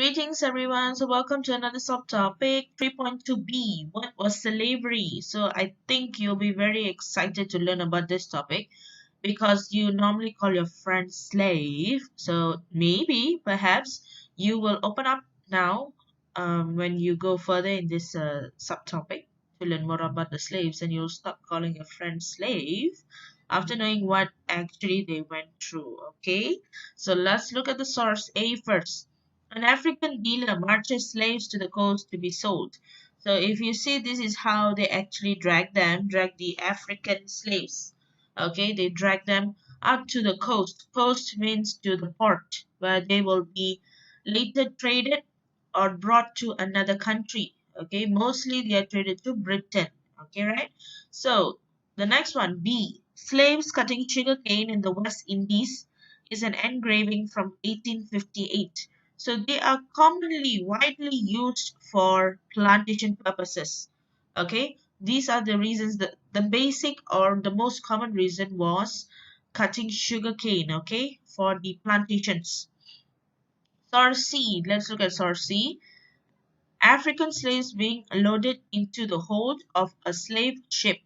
Greetings everyone. So welcome to another subtopic 3.2b. What was slavery? So I think you'll be very excited to learn about this topic because you normally call your friend slave. So maybe, perhaps, you will open up now when you go further in this subtopic to learn more about the slaves, and you'll stop calling your friend slave after knowing what actually they went through. Okay, so let's look at the source A first. An African dealer marches slaves to the coast to be sold. So if you see, this is how they actually drag the African slaves. Okay, they drag them up to the coast. Coast means to the port, where they will be later traded or brought to another country. Okay, mostly they are traded to Britain. Okay, right? So the next one, B. Slaves cutting sugarcane in the West Indies is an engraving from 1858. So they are commonly widely used for plantation purposes. Okay, these are the reasons. That the basic or the most common reason was cutting sugarcane, okay, for the plantations. Source C, let's look at source C. African slaves being loaded into the hold of a slave ship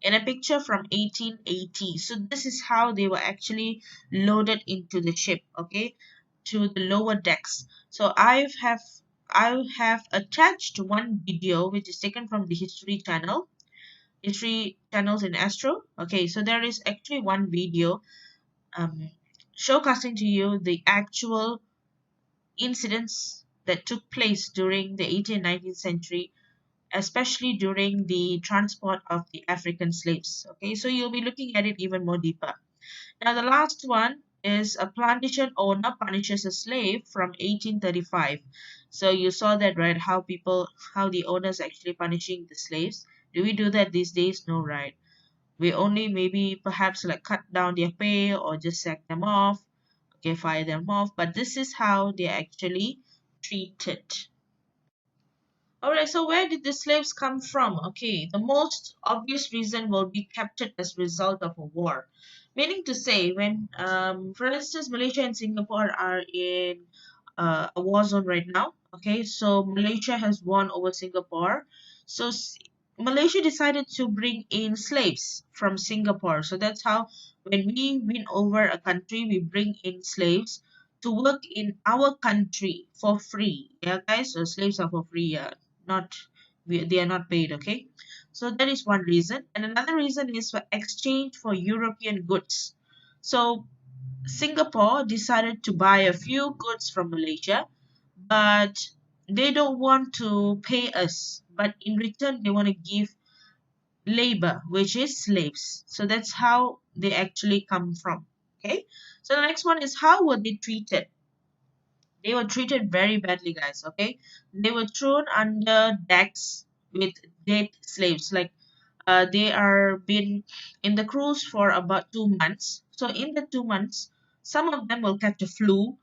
in a picture from 1880. So this is how they were actually loaded into the ship, okay, to the lower decks. So I have attached one video which is taken from the history channels in Astro. Okay, so there is actually one video um, showcasing to you the actual incidents that took place during the 18th and 19th century, especially during the transport of the African slaves. Okay, so you'll be looking at it even more deeper. Now, the last one is a plantation owner punishes a slave from 1835. So you saw that, right? How the owners actually punishing the slaves. Do we do that these days? No, right? We only maybe perhaps like cut down their pay or just sack them off, okay, fire them off. But this is how they actually treated. Alright, so where did the slaves come from? Okay, the most obvious reason will be captured as a result of a war. Meaning to say, when, for instance, Malaysia and Singapore are in a war zone right now. Okay, so Malaysia has won over Singapore. So Malaysia decided to bring in slaves from Singapore. So that's how, when we win over a country, we bring in slaves to work in our country for free. Yeah, guys, so slaves are for free. Yeah, not they are not paid. Okay, so that is one reason, and another reason is for exchange for European goods. So Singapore decided to buy a few goods from Malaysia, but they don't want to pay us, but in return they want to give labor, which is slaves. So that's how they actually come from. Okay, so the next one is, how were they treated? They were treated very badly, guys. Okay, they were thrown under decks with dead slaves. Like they are been in the cruise for about 2 months. So in the 2 months, some of them will catch a flu,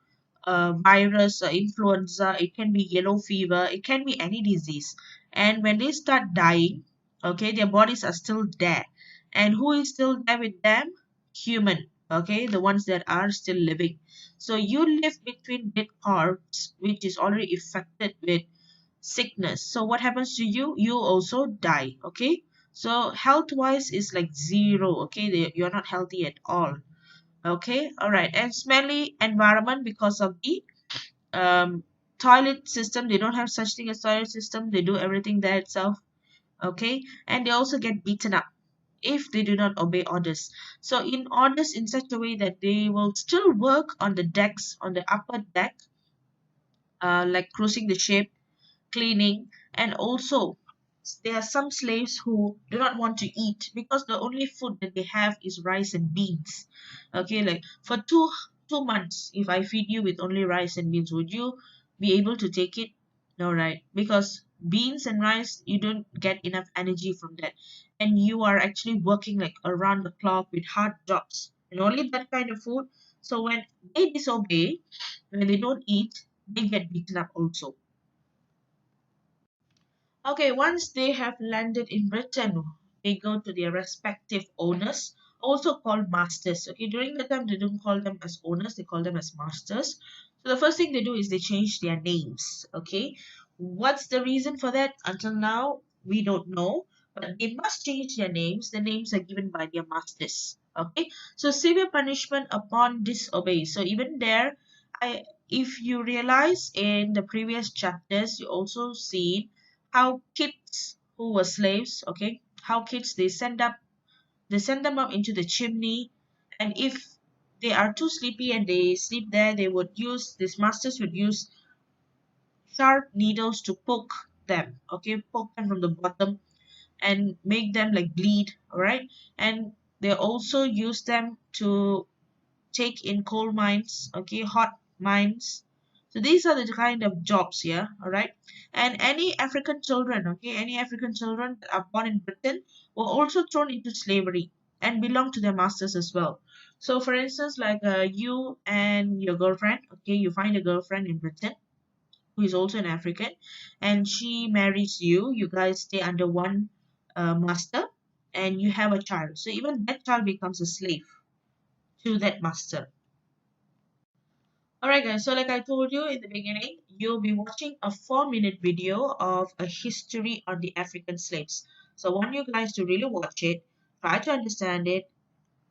virus, influenza. It can be yellow fever. It can be any disease. And when they start dying, okay, their bodies are still there. And who is still there with them? Human. Okay, the ones that are still living. So you live between dead corpse, which is already affected with sickness. So what happens to you? You also die. Okay, so health wise is like zero. Okay, you're not healthy at all. Okay, all right. And smelly environment because of the um toilet system. They don't have such thing as toilet system. They do everything there itself. Okay, and they also get beaten up if they do not obey orders. So in orders in such a way that they will still work on the decks, on the upper deck, like cruising the ship, cleaning, and also there are some slaves who do not want to eat because the only food that they have is rice and beans. Okay, like for two months, if I feed you with only rice and beans, would you be able to take it? No, right? Because beans and rice, you don't get enough energy from that, and you are actually working like around the clock with hard jobs and only that kind of food. So when they disobey, when they don't eat, they get beaten up also. Okay, once they have landed in Britain, they go to their respective owners. also called masters. Okay, during the time they don't call them as owners, they call them as masters. So the first thing they do is they change their names. Okay, what's the reason for that? Until now, we don't know, but they must change their names. The names are given by their masters. Okay, so severe punishment upon disobey. So even there, if you realize in the previous chapters, you also see how kids who were slaves, okay, how kids they send them up into the chimney, and if they are too sleepy and they sleep there, they would use these masters would use sharp needles to poke them, okay, poke them from the bottom and make them like bleed, all right, and they also use them to take in coal mines, okay, hot mines. So these are the kind of jobs here, all right. And any African children, okay, any African children that are born in Britain were also thrown into slavery and belong to their masters as well. So for instance, like you and your girlfriend, okay, you find a girlfriend in Britain who is also an African, and she marries you. You guys stay under one master, and you have a child. So even that child becomes a slave to that master. Alright guys, so like I told you in the beginning, you'll be watching a 4-minute video of a history on the African slaves. So I want you guys to really watch it, try to understand it,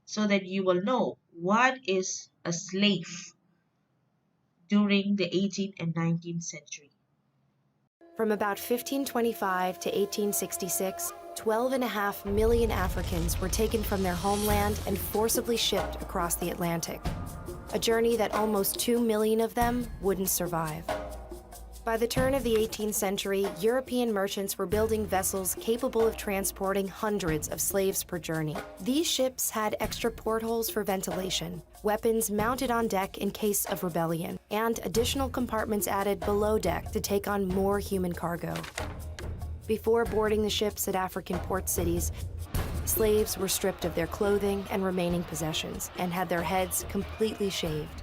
so that you will know what is a slave during the 18th and 19th century. From about 1525 to 1866, 12.5 million Africans were taken from their homeland and forcibly shipped across the Atlantic, a journey that almost 2 million of them wouldn't survive. By the turn of the 18th century, European merchants were building vessels capable of transporting hundreds of slaves per journey. These ships had extra portholes for ventilation, weapons mounted on deck in case of rebellion, and additional compartments added below deck to take on more human cargo. Before boarding the ships at African port cities, slaves were stripped of their clothing and remaining possessions and had their heads completely shaved.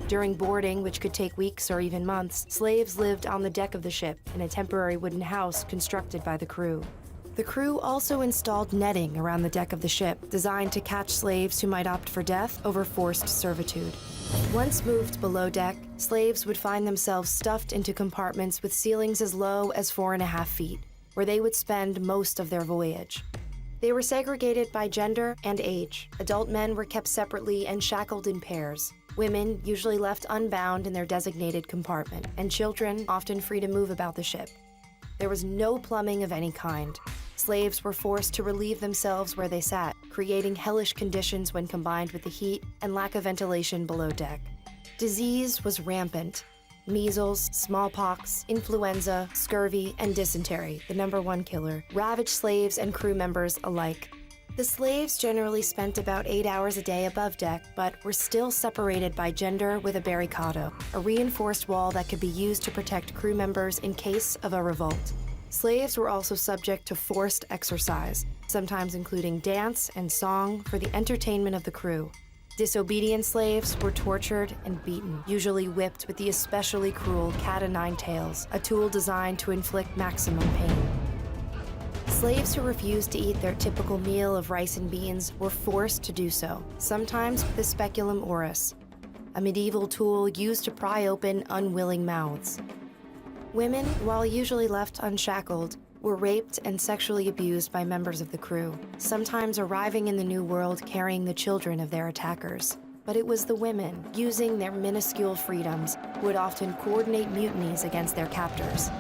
During boarding, which could take weeks or even months, slaves lived on the deck of the ship in a temporary wooden house constructed by the crew. The crew also installed netting around the deck of the ship, designed to catch slaves who might opt for death over forced servitude. Once moved below deck, slaves would find themselves stuffed into compartments with ceilings as low as 4.5 feet, where they would spend most of their voyage. They were segregated by gender and age. Adult men were kept separately and shackled in pairs. Women usually left unbound in their designated compartment, and children often free to move about the ship. There was no plumbing of any kind. Slaves were forced to relieve themselves where they sat, creating hellish conditions when combined with the heat and lack of ventilation below deck. Disease was rampant. Measles, smallpox, influenza, scurvy, and dysentery, the #1 killer, ravaged slaves and crew members alike. The slaves generally spent about 8 hours a day above deck, but were still separated by gender with a barricado, a reinforced wall that could be used to protect crew members in case of a revolt. Slaves were also subject to forced exercise, sometimes including dance and song for the entertainment of the crew. Disobedient slaves were tortured and beaten, usually whipped with the especially cruel cat-o'-nine-tails, a tool designed to inflict maximum pain. Slaves who refused to eat their typical meal of rice and beans were forced to do so, sometimes with a speculum oris, a medieval tool used to pry open unwilling mouths. Women, while usually left unshackled, were raped and sexually abused by members of the crew, sometimes arriving in the New World carrying the children of their attackers. But it was the women, using their minuscule freedoms, who would often coordinate mutinies against their captors.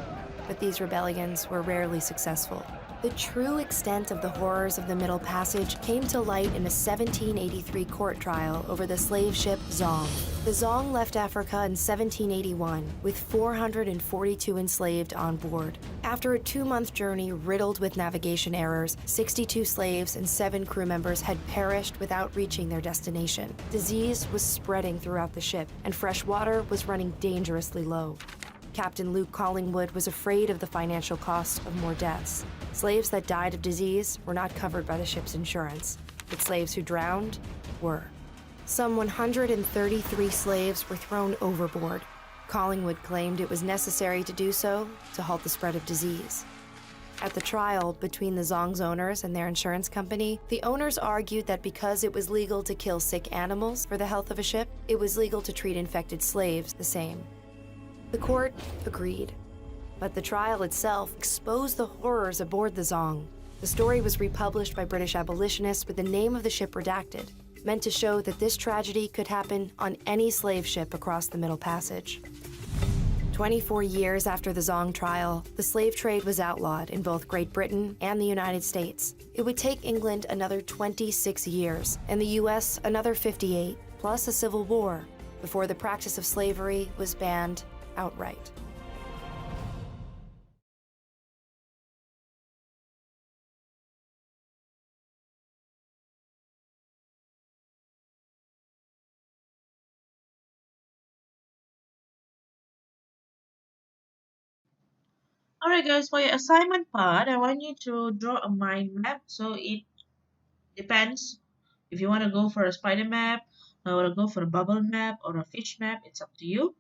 But these rebellions were rarely successful. The true extent of the horrors of the Middle Passage came to light in a 1783 court trial over the slave ship Zong. The Zong left Africa in 1781 with 442 enslaved on board. After a 2-month journey riddled with navigation errors, 62 slaves and 7 crew members had perished without reaching their destination. Disease was spreading throughout the ship, and fresh water was running dangerously low. Captain Luke Collingwood was afraid of the financial cost of more deaths. Slaves that died of disease were not covered by the ship's insurance, but slaves who drowned were. Some 133 slaves were thrown overboard. Collingwood claimed it was necessary to do so to halt the spread of disease. At the trial between the Zong's owners and their insurance company, the owners argued that because it was legal to kill sick animals for the health of a ship, it was legal to treat infected slaves the same. The court agreed, but the trial itself exposed the horrors aboard the Zong. The story was republished by British abolitionists with the name of the ship redacted, meant to show that this tragedy could happen on any slave ship across the Middle Passage. 24 years after the Zong trial, the slave trade was outlawed in both Great Britain and the United States. It would take England another 26 years, and the US another 58, plus a civil war, before the practice of slavery was banned outright. Alright guys, for your assignment part, I want you to draw a mind map. So it depends if you want to go for a spider map, or want to go for a bubble map or a fish map, it's up to you.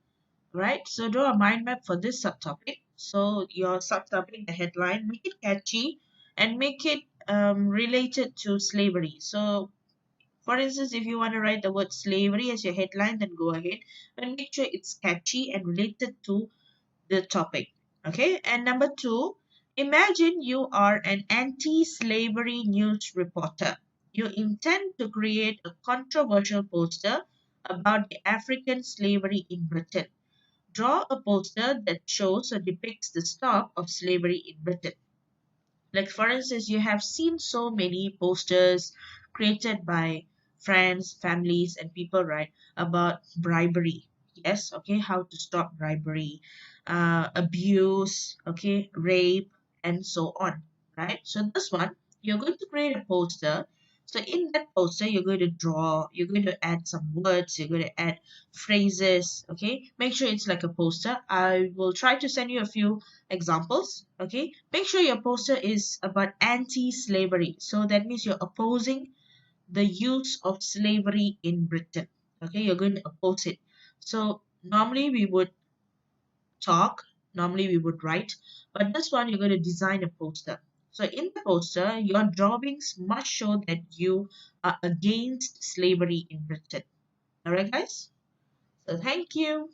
Right? So draw a mind map for this subtopic. So your subtopic, the headline, make it catchy and make it related to slavery. So for instance, if you want to write the word slavery as your headline, then go ahead, but make sure it's catchy and related to the topic. Okay, and number two, imagine you are an anti-slavery news reporter. You intend to create a controversial poster about the African slavery in Britain. Draw a poster that shows or depicts the stop of slavery in Britain. Like for instance, you have seen so many posters created by friends, families, and people, right, about bribery. Yes, okay, how to stop bribery, abuse, okay, rape, and so on, right? So this one, you're going to create a poster. So in that poster, you're going to draw, you're going to add some words, you're going to add phrases, okay? Make sure it's like a poster. I will try to send you a few examples, okay? Make sure your poster is about anti-slavery. So that means you're opposing the use of slavery in Britain, okay? You're going to oppose it. So normally we would talk, normally we would write, but this one you're going to design a poster. So in the poster, your drawings must show that you are against slavery in Britain. All right, guys? So thank you.